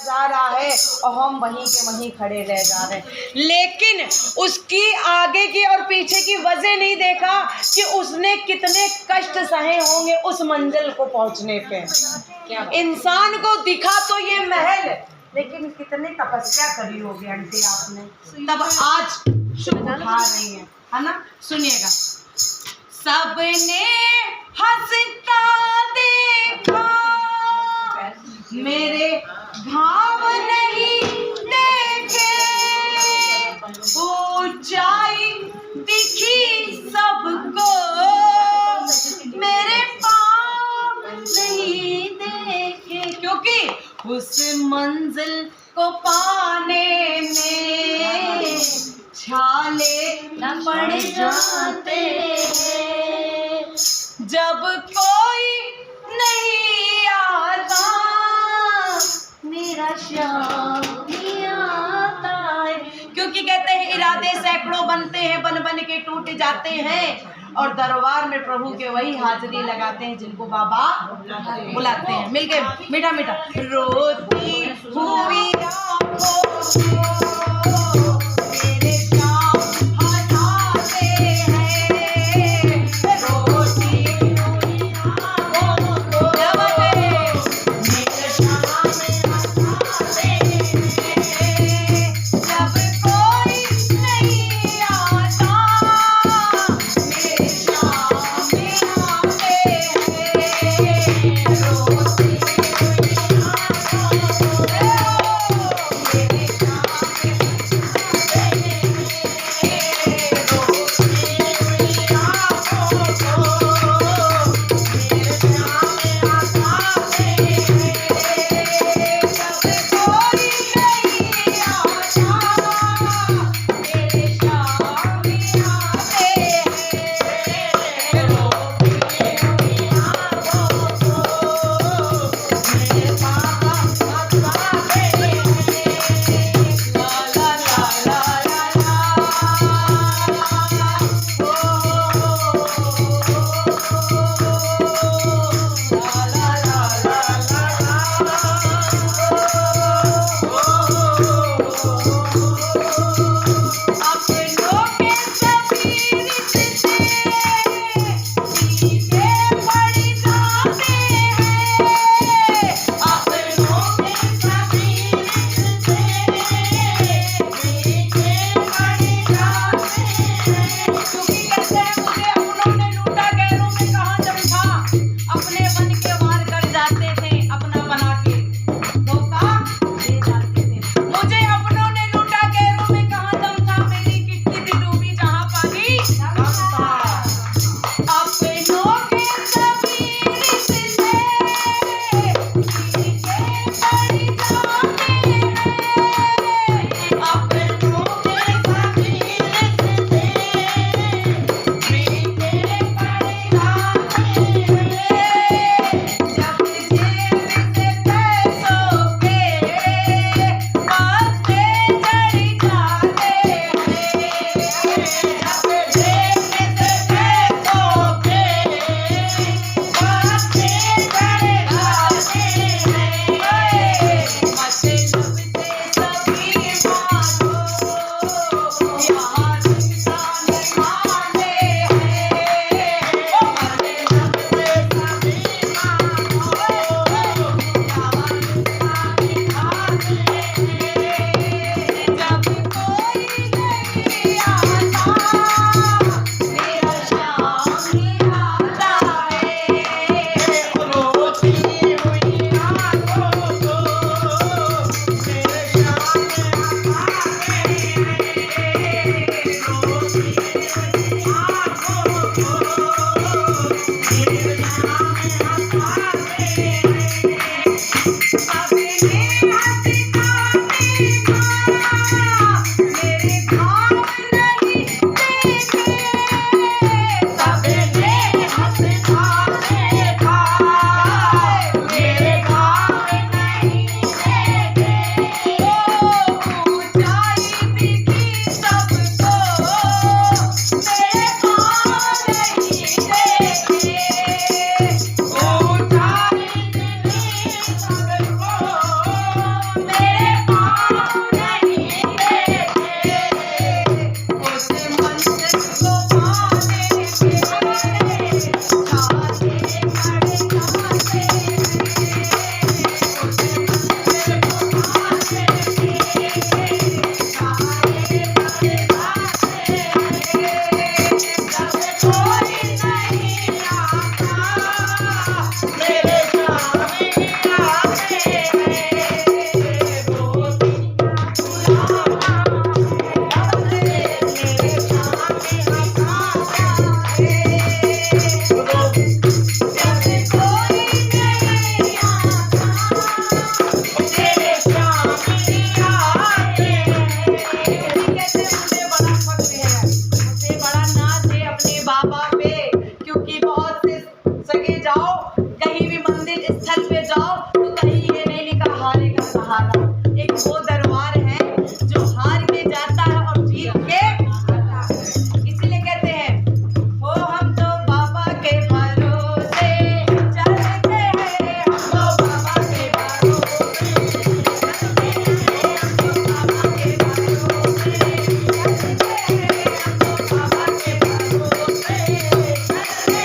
जा रहा है और हम वहीं के वहीं खड़े रह जा रहे हैं, लेकिन उसकी आगे की और पीछे की वजह नहीं देखा कि उसने कितने कष्ट सहे होंगे उस मंजिल को पहुंचने पे। इंसान को दिखा तो ये महल, लेकिन कितने तपस्या करी होगी आंटी आपने, तब आज शुभ उठा रही है ना। सुनिएगा। सबने हंसता देखा मेरे भाव नहीं देखे, ऊंचाई दिखी सबको मेरे पाँव नहीं देखे, क्योंकि उस मंजिल को पाने में छाले न पड़ जाते हैं, जब कोई नहीं आता मेरा श्याम ही आता है। क्योंकि कहते हैं इरादे सैकड़ों बनते हैं, बन बन के टूट जाते हैं, और दरबार में प्रभु के वही हाजिरी लगाते हैं जिनको बाबा बुलाते हैं। मिलके मीठा मीठा रोती हुई एक वो दरबार है जो हार के जाता है और जीत के आता है। इसीलिए कहते हैं ओ हम तो बाबा के भरोसे चलते हैं, हम तो बाबा के भरोसे चलते हैं, हम तो बाबा के भरोसे चलते हैं, हम तो बाबा के भरोसे चलते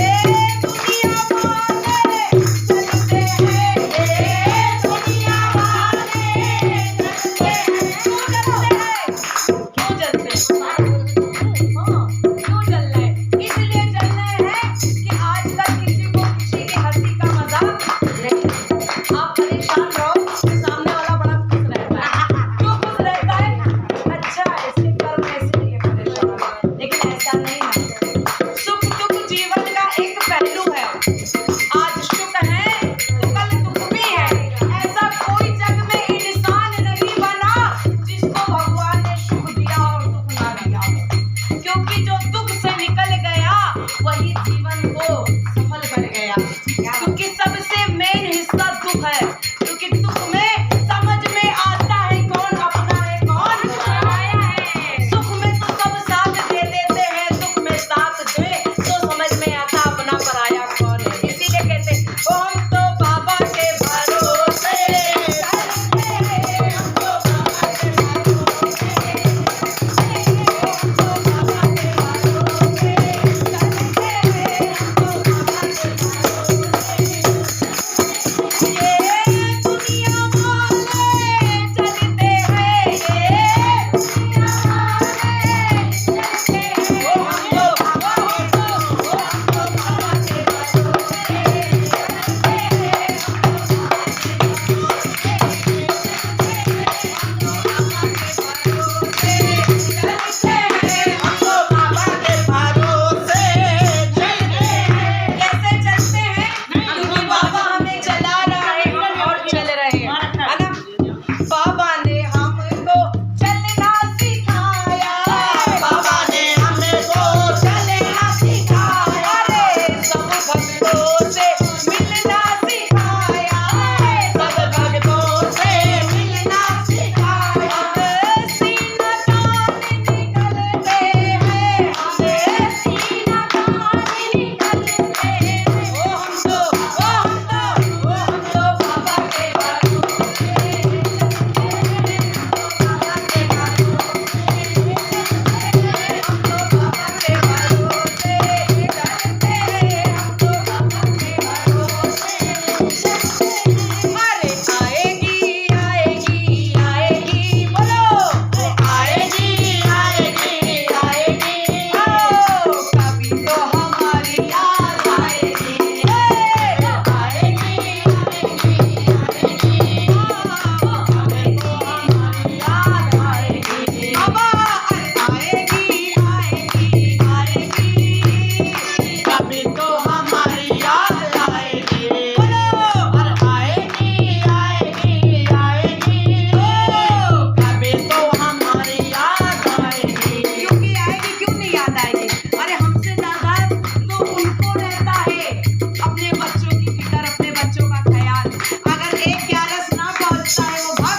हैं। दुनिया वाले चलते हैं, दुनिया वाले चलते हैं, क्यों चलते हैं? क्यों चलते हैं? हाँ, क्यों चल रहे हैं? इसलिए चल रहे हैं कि आजकल किसी को किसी की हंसी का मजाक नहीं। आप परेशान रहो कि सामने वाला बड़ा खुश रहता है। क्यों खुश रहता है? अच्छा इसके कर्म ऐसे नहीं है परेशान, लेकिन ऐसा नहीं है। सुख दुख जीवन का एक पहलू है। आज सुख है तो कल दुख भी है। ऐसा कोई जग में इंसान नहीं बना जिसको भगवान ने सुख दिया और दुख ना दिया हो। क्योंकि जो दुख से निकल गया वही जीवन को सफल कर गया। क्योंकि सबसे मेन हिस्सा दुख है। क्योंकि दुख में समझ में आता है कौन अपना है कौन पराया है। सुख में तो सब साथ दे देते हैं, दुख में साथ दे तो समझ में आता अपना पराया कौन है। इसीलिए कहते हैं ओ हम तो बाबा के भरोसे चलते हैं, हम तो बाबा के भरोसे चलते हैं, हम तो बाबा के भरोसे चलते हैं, हम तो बाबा के भरोसे। ये दुनिया वाले चलते हैं, ये दुनिया वाले चलते हैं, ओ हम तो बाबा के भरोसे चलते हैं, हम तो बाबा के भरोसे चलते हैं। कैसे चलते हैं? क्योंकि बाबा हमें चला रहा है और चल रहे हैं, है ना? बाबा ने हमको चलना सिखाया, बाबा ने हमको चलना सिखाया, अरे सब भक्तों से मिलना सिखाया, सब भक्तों से मिलना सिखाया। सीना तान निकलते हैं, हमें सीना तान निकलते हैं, ओ हम तो बाबा के भरोसे अरे आएगी आएगी आएगी, बोलो आएगी आएगी आएगी, ओ कभी तो हमारी याद आएगी, आएगी आएगी आएगी, ओ कभी तो हमारी याद आएगी। बाबा आएगी आएगी आएगी, कभी तो हमारी याद आएगी, बोलो आएगी आएगी आएगी, ओ कभी तो हमारी याद आएगी। क्योंकि आएगी, क्यों नहीं याद आएगी? अरे हमसे ज्यादा तो उनको रहता है अपने बच्चों की फिक्र, अपने बच्चों का ख्याल। अगर एक ग्यारस ना पहुंचता है वो भाग